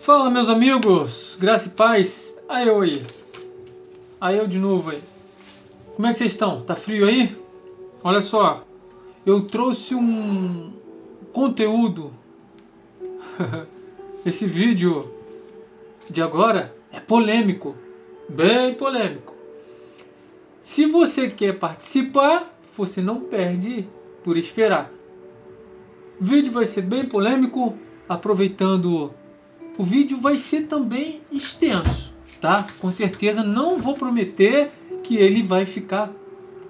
Fala, meus amigos, graça e paz. Aí eu aí. Aí eu de novo aí. Como é que vocês estão? Tá frio aí? Olha só, eu trouxe um conteúdo. Esse vídeo de agora é polêmico, bem polêmico. Se você quer participar, você não perde por esperar. O vídeo vai ser bem polêmico, aproveitando. O vídeo vai ser também extenso, tá? Com certeza não vou prometer que ele vai ficar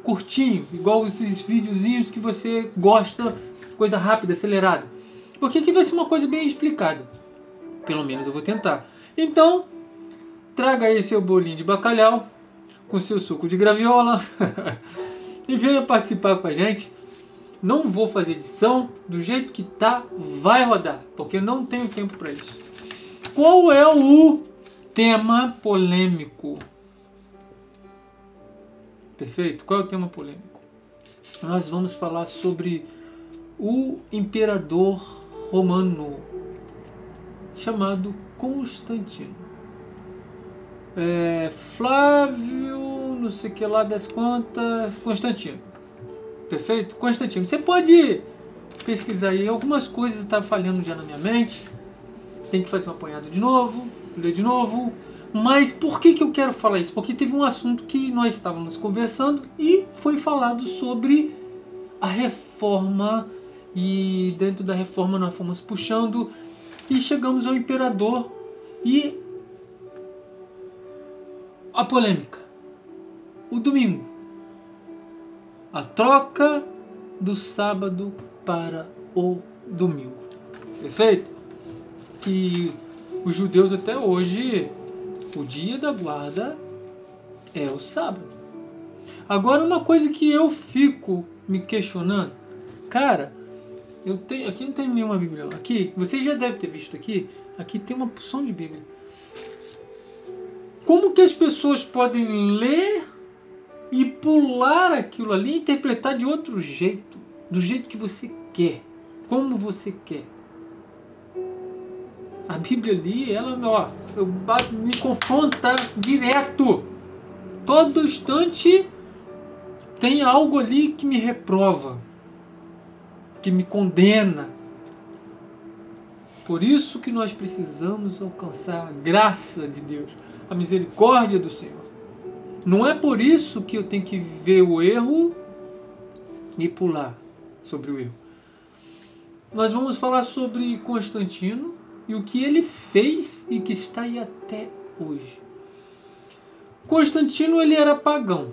curtinho, igual esses videozinhos que você gosta, coisa rápida, acelerada. Porque aqui vai ser uma coisa bem explicada. Pelo menos eu vou tentar. Então, traga aí seu bolinho de bacalhau com seu suco de graviola e venha participar com a gente. Não vou fazer edição, do jeito que tá, vai rodar, porque eu não tenho tempo para isso. Qual é o tema polêmico? Perfeito? Qual é o tema polêmico? Nós vamos falar sobre o imperador romano chamado Constantino. Flávio, não sei o que lá das contas, Constantino. Perfeito? Constantino. Você pode pesquisar aí, algumas coisas estão falhando já na minha mente. Tem que fazer um apanhado de novo, ler de novo. Mas por que eu quero falar isso? Porque teve um assunto que nós estávamos conversando e foi falado sobre a reforma. E dentro da reforma nós fomos puxando e chegamos ao imperador e a polêmica. O domingo. A troca do sábado para o domingo. Perfeito? Que os judeus até hoje, o dia da guarda é o sábado. Agora, uma coisa que eu fico me questionando, cara, eu tenho, aqui não tem nenhuma Bíblia, aqui, você já deve ter visto aqui tem uma porção de Bíblia. Como que as pessoas podem ler e pular aquilo ali e interpretar de outro jeito, do jeito que você quer, como você quer? A Bíblia ali, ela, me confronta direto. Todo instante tem algo ali que me reprova, que me condena. Por isso que nós precisamos alcançar a graça de Deus, a misericórdia do Senhor. Não é por isso que eu tenho que ver o erro e pular sobre o erro. Nós vamos falar sobre Constantino e o que ele fez e que está aí até hoje. Constantino, ele era pagão,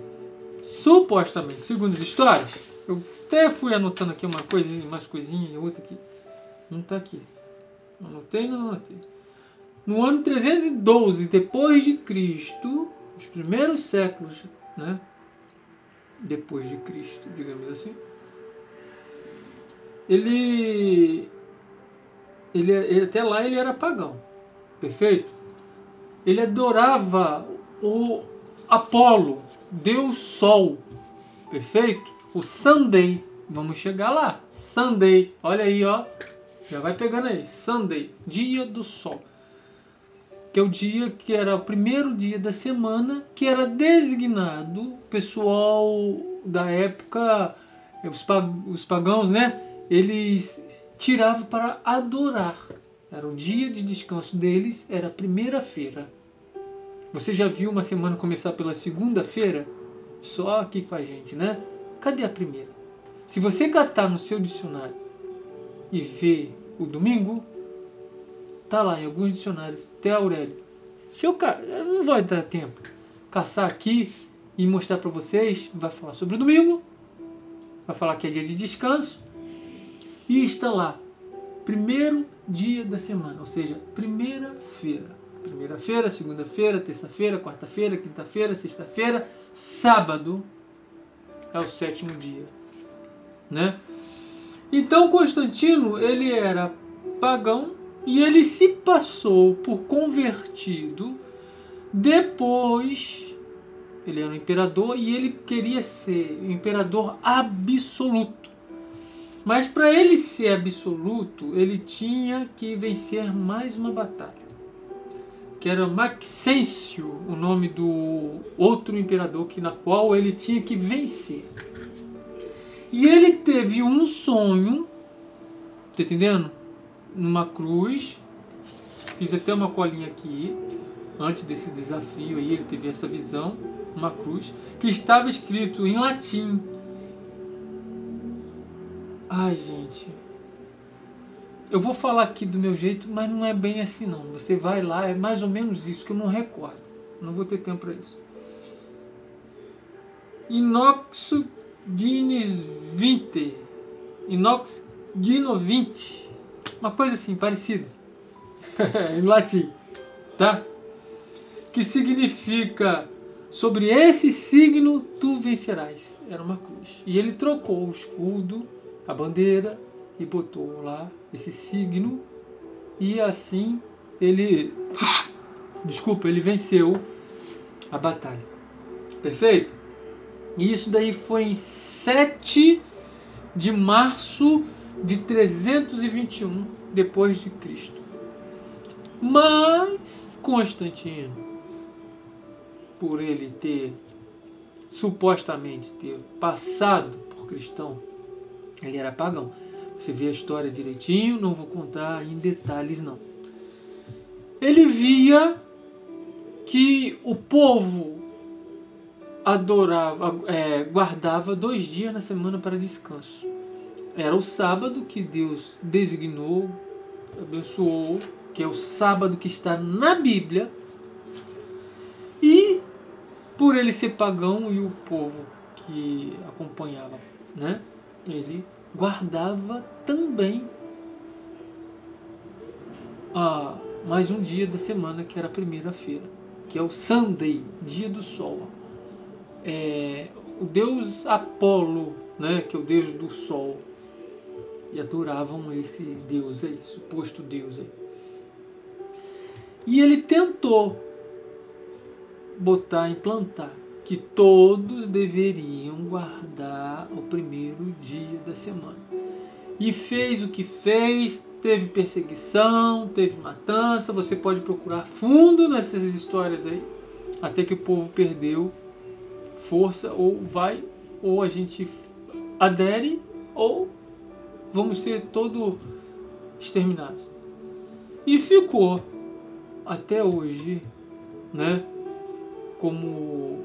supostamente, segundo as histórias. Eu até fui anotando aqui uma coisinha, umas coisinhas e outra aqui. Não está aqui. Anotei. No ano 312 depois de Cristo, os primeiros séculos, né, depois de Cristo, digamos assim, ele até lá ele era pagão, perfeito? Ele adorava o Apolo, Deus Sol, perfeito? O Sunday, vamos chegar lá, Sunday, olha aí, ó, já vai pegando aí, Sunday, dia do Sol, que é o dia que era o primeiro dia da semana, que era designado, pessoal da época, os pagãos, né, eles tiravam para adorar. Era o dia de descanso deles, era a primeira-feira. Você já viu uma semana começar pela segunda-feira? Só aqui com a gente, né? Cadê a primeira? Se você catar no seu dicionário e ver o domingo, tá lá em alguns dicionários, até Aurélio. Se eu não vai dar tempo caçar aqui e mostrar para vocês, vai falar sobre o domingo, vai falar que é dia de descanso, e está lá, primeiro dia da semana, ou seja, primeira-feira. Primeira-feira, segunda-feira, terça-feira, quarta-feira, quinta-feira, sexta-feira, sábado é o sétimo dia, né? Então Constantino, ele era pagão e ele se passou por convertido. Depois, ele era um imperador e ele queria ser um imperador absoluto. Mas para ele ser absoluto, ele tinha que vencer mais uma batalha. que era Maxêncio, o nome do outro imperador na qual ele tinha que vencer. E ele teve um sonho, tá entendendo? Numa cruz. Fiz até uma colinha aqui, antes desse desafio aí, ele teve essa visão, uma cruz, que estava escrito em latim. Ai, gente, eu vou falar aqui do meu jeito, mas não é bem assim não. Você vai lá, é mais ou menos isso, que eu não recordo. Não vou ter tempo para isso. Inox Guinness 20. Inox Gino 20. Uma coisa assim, parecida. Em latim. Tá? Que significa: sobre esse signo tu vencerás. Era uma cruz. E ele trocou o escudo, a bandeira, e botou lá esse signo, e assim ele ele venceu a batalha. Perfeito? E isso daí foi em 7 de março de 321 depois de Cristo. Mas Constantino, por ele ter supostamente ter passado por cristão, ele era pagão. Você vê a história direitinho, não vou contar em detalhes não. Ele via que o povo guardava 2 dias na semana para descanso. Era o sábado que Deus designou, abençoou, que é o sábado que está na Bíblia. E por ele ser pagão e o povo que acompanhava, né, ele guardava também mais um dia da semana, que era a primeira-feira, que é o Sunday, dia do sol. O deus Apolo, né, que é o deus do sol, e adoravam esse deus aí, suposto deus aí. E ele tentou implantar que todos deveriam guardar o primeiro dia da semana. E fez o que fez, teve perseguição, teve matança, você pode procurar fundo nessas histórias aí, até que o povo perdeu força, ou a gente adere, ou vamos ser todos exterminados. E ficou até hoje, né, como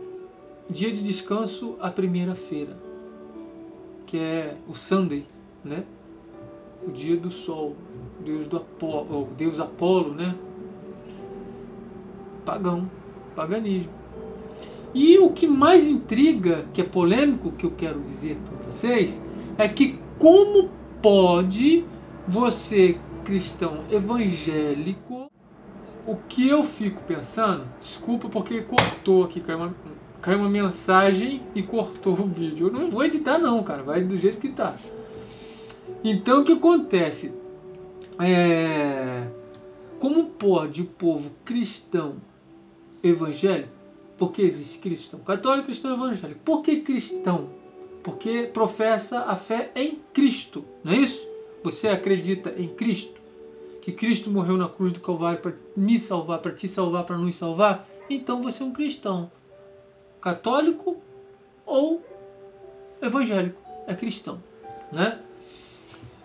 dia de descanso a primeira-feira, que é o Sunday, né, o dia do sol, Deus Apolo, né, paganismo. E o que mais intriga, que é polêmico, que eu quero dizer para vocês, é que como pode você, cristão evangélico, o que eu fico pensando, desculpa porque cortou aqui, caiu uma mensagem e cortou o vídeo. Eu não vou editar não, cara, vai do jeito que tá. Então o que acontece? Como pode o povo cristão evangélico, porque existe cristão católico e cristão evangélico, por que cristão? Porque professa a fé em Cristo, não é isso? Você acredita em Cristo? Que Cristo morreu na cruz do Calvário para me salvar, para te salvar, para nos salvar? Então você é um cristão católico ou evangélico, é cristão, né?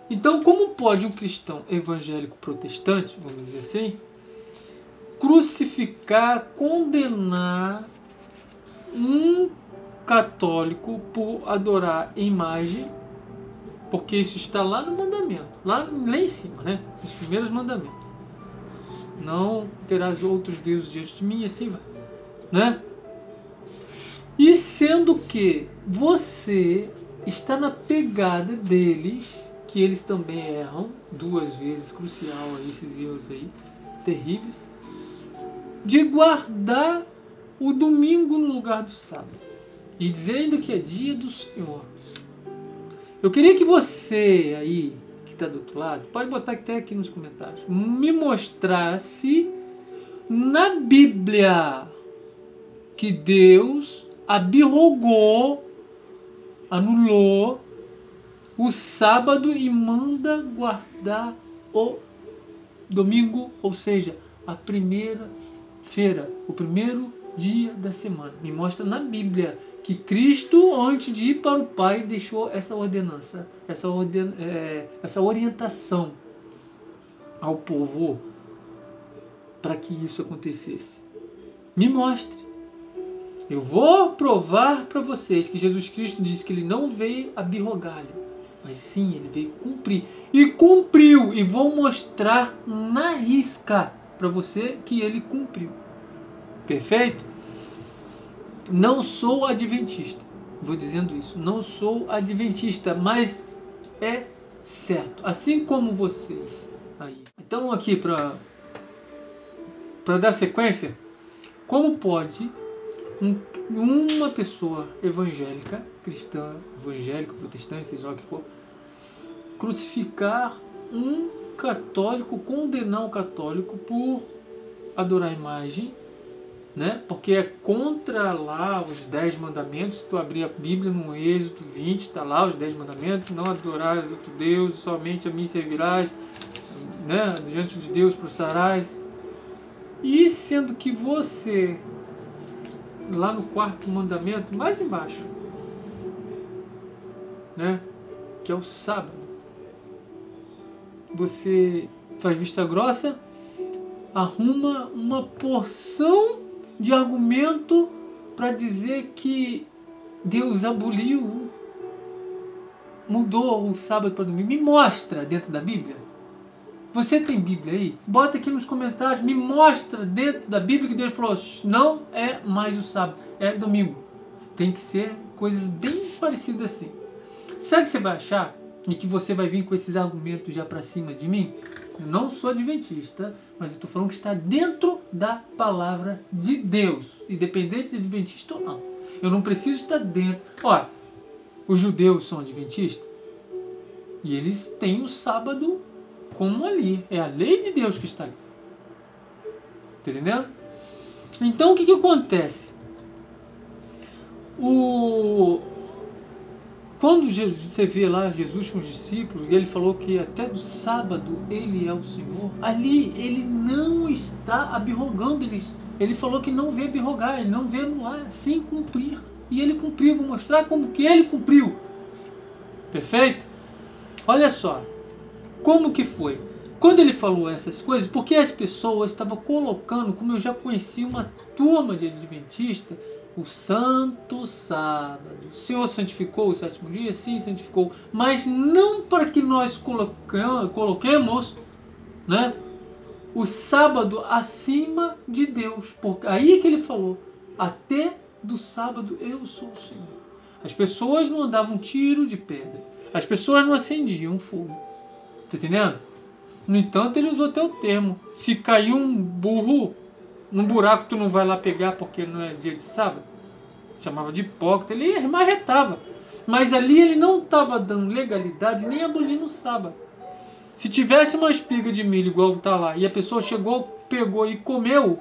Então, como pode um cristão evangélico protestante, vamos dizer assim, crucificar, condenar um católico por adorar imagem? Porque isso está lá no mandamento, lá em cima, né? Os primeiros mandamentos. Não terás outros deuses diante de mim, e assim vai, né? E sendo que você está na pegada deles, que eles também erram 2 vezes, crucial aí, esses erros aí, terríveis, de guardar o domingo no lugar do sábado, e dizendo que é dia do Senhor. Eu queria que você aí, que está do outro lado, pode botar até aqui nos comentários, me mostrasse na Bíblia que Deus abrogou, anulou o sábado e manda guardar o domingo, ou seja, a primeira segunda-feira, o primeiro dia da semana. Me mostra na Bíblia que Cristo, antes de ir para o Pai, deixou essa ordenança, essa orientação ao povo para que isso acontecesse. Me mostre. Eu vou provar para vocês que Jesus Cristo disse que ele não veio abirrogar, mas sim, ele veio cumprir. E cumpriu. E vou mostrar na risca para você que ele cumpriu. Perfeito? Não sou adventista. Vou dizendo isso. Não sou adventista, mas é certo. Assim como vocês aí. Então aqui para dar sequência, como pode uma pessoa evangélica, cristã, evangélica, protestante, seja lá o que for, crucificar um católico, condenar um católico por adorar a imagem, né? Porque é contra lá os 10 mandamentos. Se tu abrir a Bíblia no Êxodo 20, está lá os 10 mandamentos: não adorarás outro Deus, somente a mim servirás, né? Diante de Deus prostrarás. E sendo que você, lá no 4º mandamento, mais embaixo, né, que é o sábado, você faz vista grossa, arruma uma porção de argumento para dizer que Deus aboliu, mudou o sábado para domingo. Me mostra dentro da Bíblia. Você tem Bíblia aí? Bota aqui nos comentários, me mostra dentro da Bíblia que Deus falou: não é mais o sábado, é domingo. Tem que ser coisas bem parecidas assim. Sabe o que você vai achar? E que você vai vir com esses argumentos já para cima de mim? Eu não sou adventista, mas eu estou falando que está dentro da palavra de Deus, independente de adventista ou não. Eu não preciso estar dentro. Olha, os judeus são adventistas e eles têm o sábado como ali. É a lei de Deus que está ali. Tá entendendo? Então o que acontece? Quando você vê lá Jesus com os discípulos, e ele falou que até do sábado ele é o Senhor, ali ele não está abirrogando. Ele falou que não veio abirrogar, ele não veio anular, sim cumprir. E ele cumpriu. Vou mostrar como que ele cumpriu. Perfeito? Olha só. Como que foi? Quando ele falou essas coisas, porque as pessoas estavam colocando, como eu já conheci uma turma de adventista, o santo sábado. O Senhor santificou o 7º dia? Sim, santificou. Mas não para que nós coloquemos, né, o sábado acima de Deus. Porque aí que ele falou: até do sábado eu sou o Senhor. As pessoas não andavam tiro de pedra. As pessoas não acendiam fogo. Tá entendendo? No entanto, ele usou até o termo: se cair um burro num buraco, tu não vai lá pegar porque não é dia de sábado. Chamava de hipócrita. Ele marretava. Mas ali ele não estava dando legalidade nem abolindo o sábado. Se tivesse uma espiga de milho igual está lá e a pessoa chegou, pegou e comeu,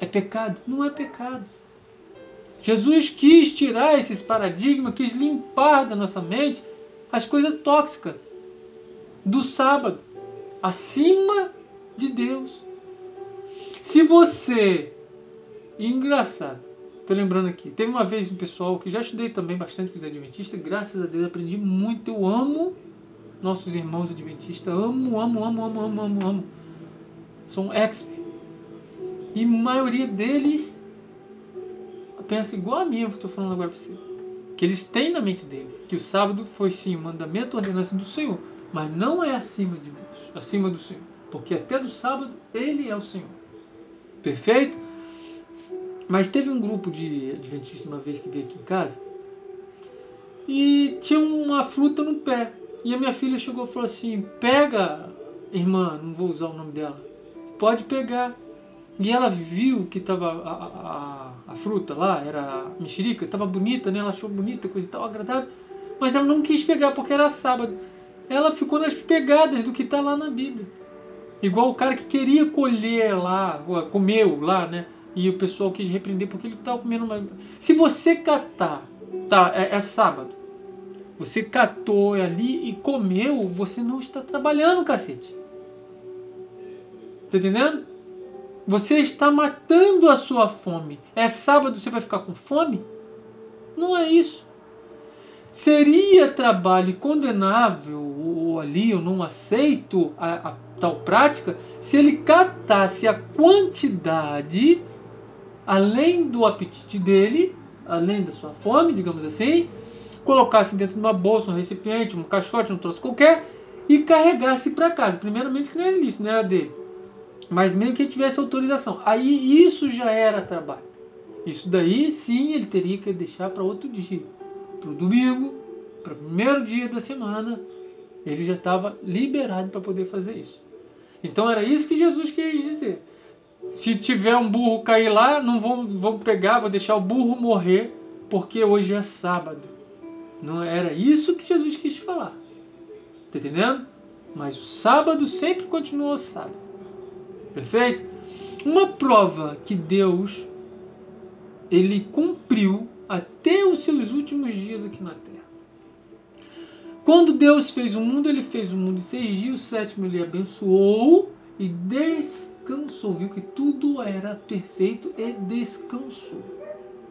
é pecado? Não é pecado. Jesus quis tirar esses paradigmas, quis limpar da nossa mente as coisas tóxicas do sábado, acima de Deus. Se você... Engraçado, estou lembrando aqui, teve uma vez um pessoal que já estudei também bastante com os adventistas, graças a Deus aprendi muito, eu amo nossos irmãos adventistas, amo. São expert. E a maioria deles pensa igual a mim, eu estou falando agora para você. Que eles têm na mente dele que o sábado foi sim o mandamento, a ordenança do Senhor, mas não é acima de Deus, acima do Senhor. Porque até do sábado ele é o Senhor. Perfeito? Mas teve um grupo de adventistas uma vez que veio aqui em casa e tinha uma fruta no pé. E a minha filha chegou e falou assim: pega, irmã, não vou usar o nome dela, pode pegar. E ela viu que estava a fruta lá, era a mexerica, estava bonita, né? Ela achou bonita, coisa e tal, agradável. Mas ela não quis pegar porque era sábado. Ela ficou nas pegadas do que está lá na Bíblia. Igual o cara que queria colher lá, comeu lá, né? E o pessoal quis repreender porque ele estava comendo mais. Se você catar, tá, é sábado, você catou ali e comeu, você não está trabalhando, cacete. Tá entendendo? Você está matando a sua fome. É sábado, você vai ficar com fome? Não é isso. Seria trabalho condenável, ou ali eu não aceito a tal prática, se ele catasse a quantidade, além do apetite dele, além da sua fome, digamos assim, colocasse dentro de uma bolsa, um recipiente, um caixote, um troço qualquer, e carregasse para casa. Primeiramente que não era isso, não era dele. Mas mesmo que ele tivesse autorização. Aí isso já era trabalho. Isso daí sim ele teria que deixar para outro dia. Para o domingo, para o primeiro dia da semana, ele já estava liberado para poder fazer isso. Então era isso que Jesus quis dizer. Se tiver um burro cair lá, não vou pegar, vou deixar o burro morrer, porque hoje é sábado. Não era isso que Jesus quis falar. Tá entendendo? Mas o sábado sempre continuou sábado. Perfeito? Uma prova que Deus ele cumpriu até os seus últimos dias aqui na Terra. Quando Deus fez o mundo, ele fez o mundo em 6 dias, o sétimo ele abençoou e descansou. Viu que tudo era perfeito e descansou.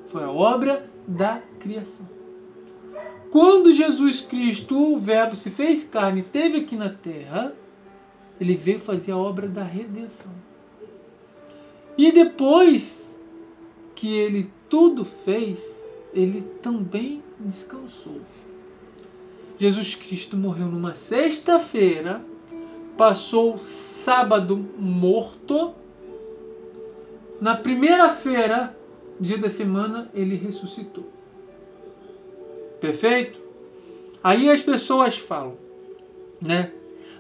Foi a obra da criação. Quando Jesus Cristo, o Verbo, se fez carne e esteve aqui na Terra, ele veio fazer a obra da redenção. E depois que ele tudo fez, ele também descansou. Jesus Cristo morreu numa sexta-feira, passou sábado morto. Na primeira-feira, dia da semana, ele ressuscitou. Perfeito? Aí as pessoas falam, né?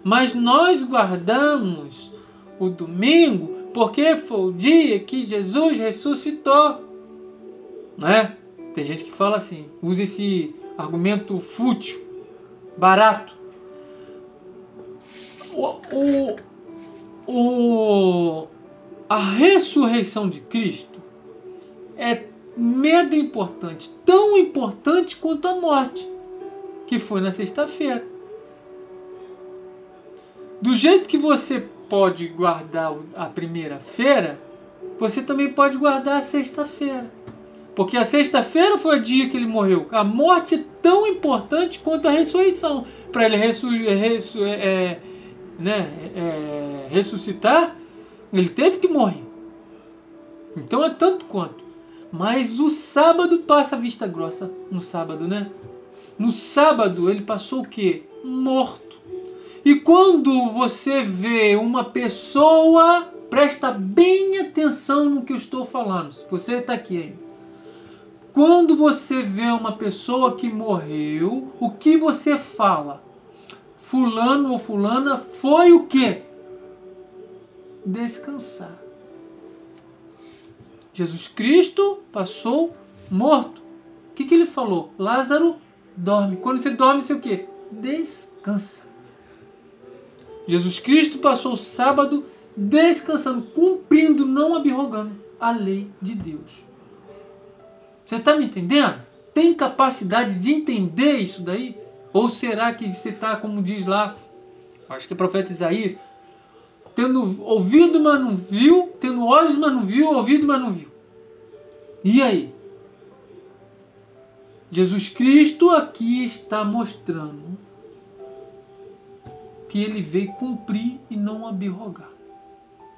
Mas nós guardamos o domingo porque foi o dia que Jesus ressuscitou, né? Tem gente que fala assim, usa esse argumento fútil, barato. A ressurreição de Cristo é mega importante, tão importante quanto a morte, que foi na sexta-feira. Do jeito que você pode guardar a primeira-feira, você também pode guardar a sexta-feira. Porque a sexta-feira foi o dia que ele morreu. A morte é tão importante quanto a ressurreição. Para ele ressuscitar, ele teve que morrer. Então é tanto quanto. Mas o sábado passa a vista grossa. No sábado, né? No sábado ele passou o quê? Morto. E quando você vê uma pessoa, presta bem atenção no que eu estou falando. Se você está aqui ainda. Quando você vê uma pessoa que morreu, o que você fala? Fulano ou fulana foi o quê? Descansar. Jesus Cristo passou morto. O que ele falou? Lázaro dorme. Quando você dorme, você o quê? Descansa. Jesus Cristo passou o sábado descansando, cumprindo, não abrogando a lei de Deus. Você está me entendendo? Tem capacidade de entender isso daí? Ou será que você está, como diz lá, acho que é o profeta Isaías, tendo ouvido, mas não viu, tendo olhos, mas não viu, ouvido, mas não viu? E aí? Jesus Cristo aqui está mostrando que ele veio cumprir e não abrogar.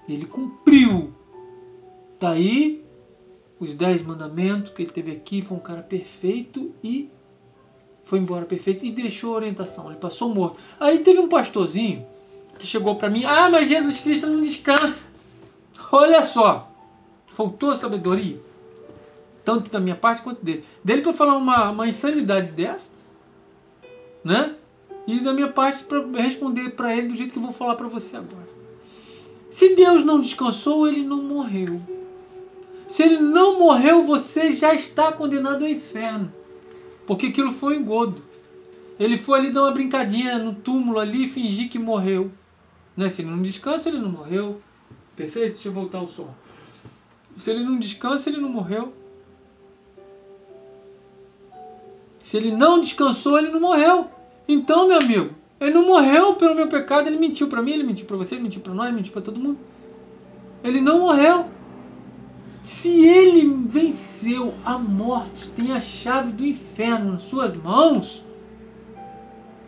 Ele cumpriu. Está aí os 10 mandamentos que ele teve aqui. Foi um cara perfeito e foi embora perfeito e deixou a orientação. Ele passou morto. Aí teve um pastorzinho que chegou para mim. Ah, mas Jesus Cristo não descansa. Olha só. Faltou sabedoria. Tanto da minha parte quanto dele. Dele para falar uma insanidade dessa. Né? E da minha parte para responder para ele do jeito que eu vou falar para você agora. Se Deus não descansou, ele não morreu. Se ele não morreu, você já está condenado ao inferno. Porque aquilo foi um engodo. Ele foi ali dar uma brincadinha no túmulo ali e fingir que morreu. Né? Se ele não descansa, ele não morreu. Perfeito? Deixa eu voltar o som. Se ele não descansa, ele não morreu. Se ele não descansou, ele não morreu. Então, meu amigo, ele não morreu pelo meu pecado, ele mentiu para mim, ele mentiu para você, ele mentiu para nós, ele mentiu para todo mundo. Ele não morreu. Se ele venceu a morte, tem a chave do inferno nas suas mãos.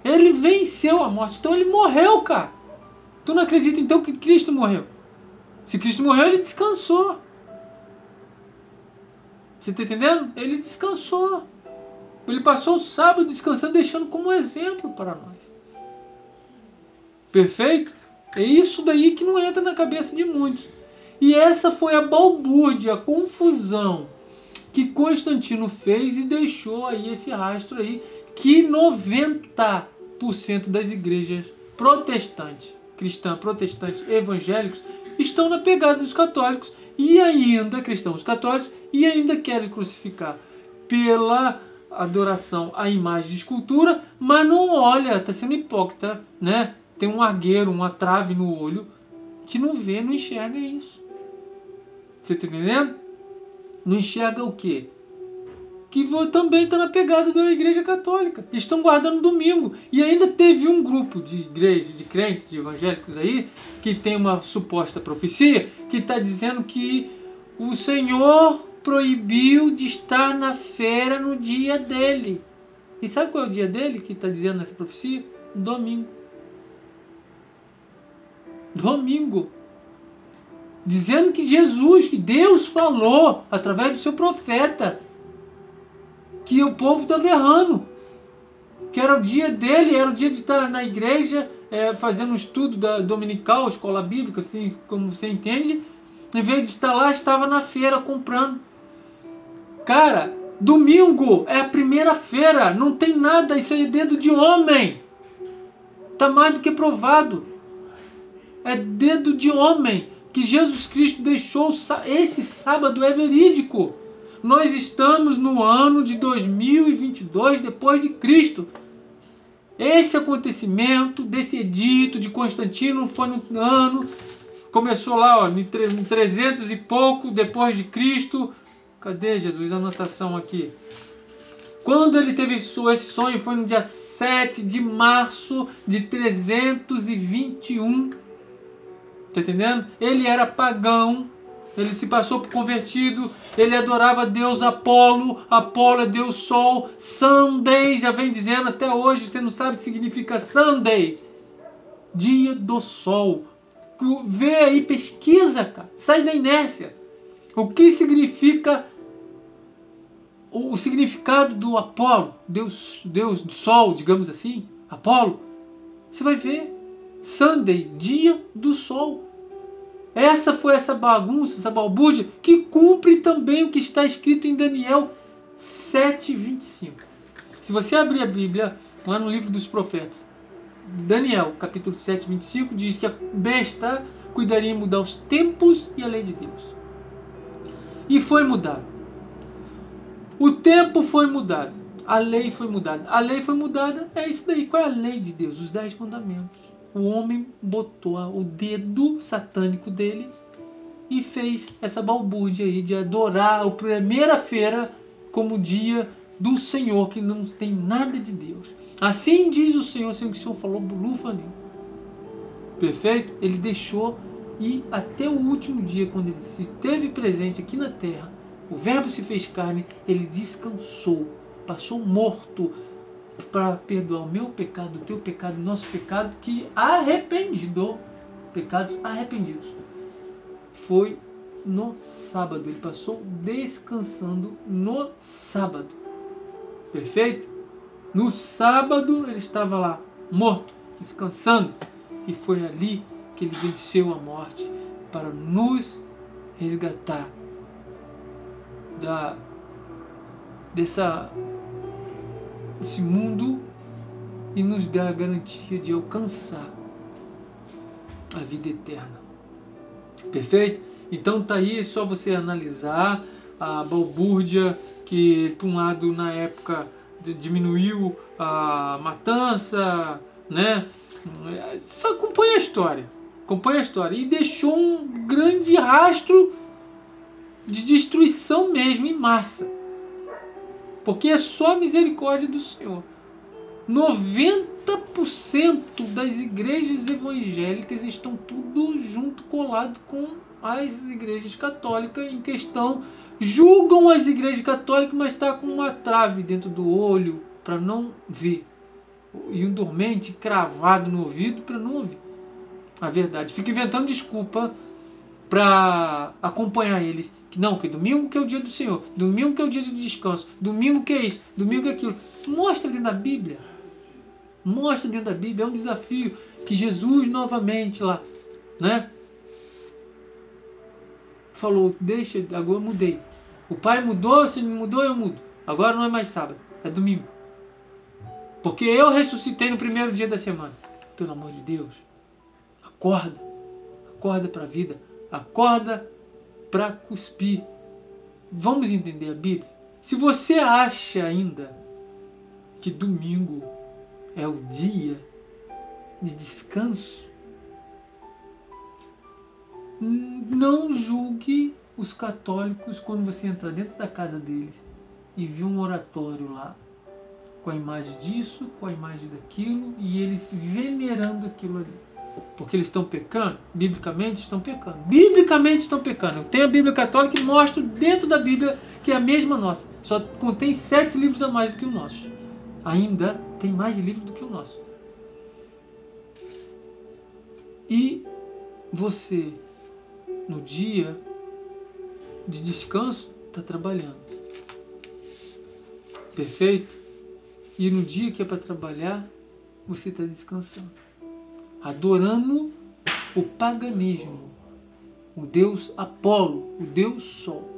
Ele venceu a morte, então ele morreu, cara. Tu não acredita então que Cristo morreu? Se Cristo morreu, ele descansou. Você está entendendo? Ele descansou. Ele passou o sábado descansando, deixando como exemplo para nós. Perfeito? É isso daí que não entra na cabeça de muitos. E essa foi a balbúrdia, a confusão que Constantino fez e deixou aí esse rastro aí, que 90% das igrejas protestantes, cristãs, protestantes, evangélicos, estão na pegada dos católicos e ainda, cristãos católicos, e ainda querem crucificar pela adoração à imagem de escultura, mas não olha, está sendo hipócrita, né? Tem um argueiro, uma trave no olho, que não vê, não enxerga isso. Você está entendendo? Não enxerga o quê? Que também está na pegada da igreja católica. Estão guardando domingo. E ainda teve um grupo de igrejas, de crentes, de evangélicos aí, que tem uma suposta profecia, que está dizendo que o Senhor proibiu de estar na feira no dia dele. E sabe qual é o dia dele que está dizendo nessa profecia? Domingo. Domingo. Dizendo que Jesus, que Deus falou através do seu profeta, que o povo estava errando, que era o dia dele, era o dia de estar na igreja, fazendo um estudo dominical, escola bíblica, assim como você entende. Em vez de estar lá, estava na feira comprando. Cara, domingo é a primeira feira, não tem nada, isso aí é dedo de homem. Está mais do que provado. É dedo de homem que Jesus Cristo deixou. Esse sábado é verídico. Nós estamos no ano de 2022 depois de Cristo. Esse acontecimento desse edito de Constantino foi no ano, começou lá, ó, em 300 e pouco depois de Cristo. Cadê, Jesus, a anotação aqui? Quando ele teve esse sonho foi no dia 7 de março de 321. Tá entendendo? Ele era pagão, ele se passou por convertido, ele adorava Deus Apolo, Apolo é Deus Sol, Sunday, já vem dizendo até hoje, você não sabe o que significa Sunday, dia do sol. Vê aí, pesquisa, cara, sai da inércia. O que significa o significado do Apolo, Deus do Sol, digamos assim, Apolo? Você vai ver. Sunday, dia do sol. Essa foi essa bagunça, essa balbúrdia, que cumpre também o que está escrito em Daniel 7:25. Se você abrir a Bíblia, lá no livro dos profetas, Daniel, capítulo 7:25, diz que a besta cuidaria em mudar os tempos e a lei de Deus. E foi mudado. O tempo foi mudado. A lei foi mudada. A lei foi mudada, é isso daí. Qual é a lei de Deus? Os 10 mandamentos. O homem botou o dedo satânico dele e fez essa balbúrdia aí de adorar a primeira-feira como dia do Senhor, que não tem nada de Deus. Assim diz o Senhor, sendo que o Senhor falou lufa nenhuma. Perfeito? Ele deixou e até o último dia, quando ele esteve presente aqui na terra, o Verbo se fez carne, ele descansou, passou morto, para perdoar o meu pecado, o teu pecado, o nosso pecado, que arrependido, pecados arrependidos. Foi no sábado, ele passou descansando no sábado. Perfeito? No sábado ele estava lá, morto, descansando, e foi ali que ele venceu a morte para nos resgatar desse mundo e nos dá a garantia de alcançar a vida eterna. Perfeito? Então tá aí, é só você analisar a balbúrdia que, por um lado, na época diminuiu a matança, né? Só acompanha a história. Acompanha a história. E deixou um grande rastro de destruição mesmo, em massa. Porque é só a misericórdia do Senhor. 90% 90% das igrejas evangélicas estão tudo junto, colado com as igrejas católicas em questão. Julgam as igrejas católicas, mas está com uma trave dentro do olho para não ver. E um dormente cravado no ouvido para não ouvir a verdade. Fica inventando desculpa para acompanhar eles. Que não, que domingo que é o dia do Senhor, domingo que é o dia de descanso, domingo que é isso, domingo que é aquilo. Mostra dentro da Bíblia. Mostra dentro da Bíblia. É um desafio que Jesus novamente lá, né? Falou, deixa, agora eu mudei. O Pai mudou, se ele mudou, eu mudo. Agora não é mais sábado, é domingo. Porque eu ressuscitei no primeiro dia da semana. Pelo amor de Deus, acorda. Acorda para a vida. Acorda para cuspir. Vamos entender a Bíblia? Se você acha ainda que domingo é o dia de descanso, não julgue os católicos quando você entrar dentro da casa deles e vê um oratório lá com a imagem disso, com a imagem daquilo, e eles venerando aquilo ali. Porque eles estão pecando? Biblicamente estão pecando. Biblicamente estão pecando. Eu tenho a Bíblia católica e mostro dentro da Bíblia que é a mesma nossa. Só contém 7 livros a mais do que o nosso. Ainda tem mais livros do que o nosso. E você, no dia de descanso, está trabalhando. Perfeito? E no dia que é para trabalhar, você está descansando. Adorando o paganismo. O deus Apolo, o deus Sol.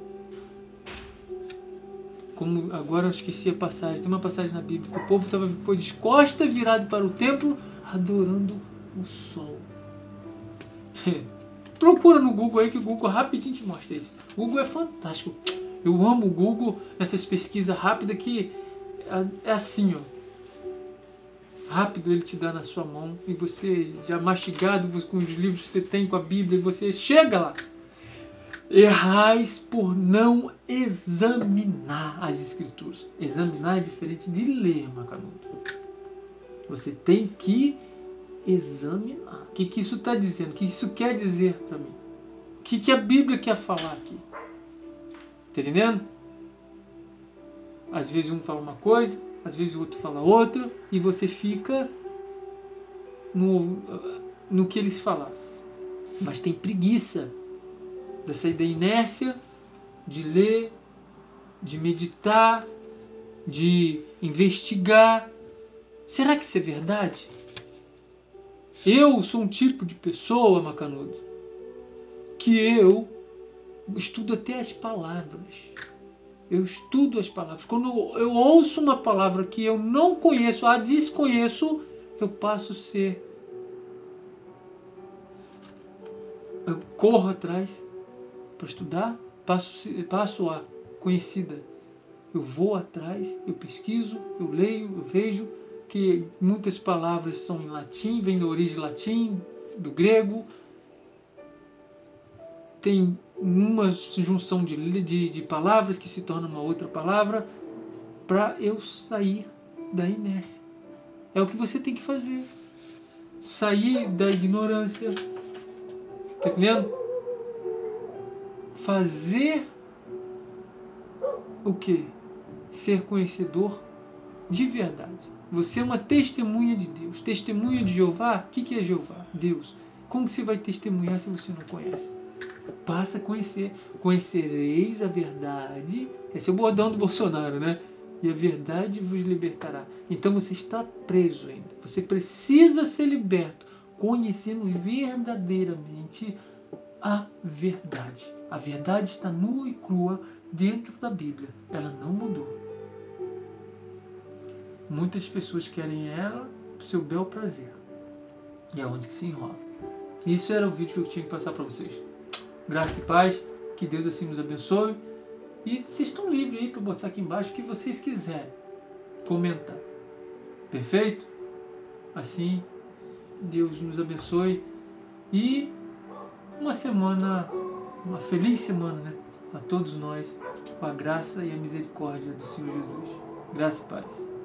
Como agora eu esqueci a passagem, tem uma passagem na Bíblia que o povo foi de costas virado para o templo, adorando o Sol. Procura no Google aí que o Google rapidinho te mostra isso. O Google é fantástico. Eu amo o Google nessas pesquisas rápidas que é assim, ó. Rápido ele te dá na sua mão e você já mastigado com os livros que você tem, com a Bíblia, e você chega lá. Errais por não examinar as Escrituras. Examinar é diferente de ler, Macanudo. Você tem que examinar. O que isso está dizendo? O que isso quer dizer para mim? O que a Bíblia quer falar aqui? Tá entendendo? Às vezes um fala uma coisa, às vezes o outro fala outra, e você fica no que eles falaram. Mas tem preguiça dessa da inércia de ler, de meditar, de investigar. Será que isso é verdade? Eu sou um tipo de pessoa, Macanudo, que eu estudo até as palavras. Eu estudo as palavras. Quando eu ouço uma palavra que eu não conheço, a desconheço, eu passo a ser... Eu corro atrás para estudar, passo a conhecida. Eu vou atrás, eu pesquiso, eu leio, eu vejo que muitas palavras são em latim, vêm da origem latim, do grego. Tem uma junção de palavras que se torna uma outra palavra para eu sair da inércia. É o que você tem que fazer. Sair da ignorância. Tá entendendo? Fazer o quê? Ser conhecedor de verdade. Você é uma testemunha de Deus. Testemunha de Jeová? O que é Jeová? Deus. Como você vai testemunhar se você não conhece? Passa a conhecer. Conhecereis a verdade. Esse é o bordão do Bolsonaro, né? E a verdade vos libertará. Então você está preso ainda. Você precisa ser liberto, conhecendo verdadeiramente a verdade. A verdade está nua e crua dentro da Bíblia. Ela não mudou. Muitas pessoas querem ela para o seu bel prazer. E é onde que se enrola. Isso era o vídeo que eu tinha que passar para vocês. Graça e paz. Que Deus assim nos abençoe. E vocês estão livres aí para botar aqui embaixo o que vocês quiserem comentar. Perfeito? Assim, Deus nos abençoe. E uma semana, uma feliz semana, né? A todos nós, com a graça e a misericórdia do Senhor Jesus. Graça e paz.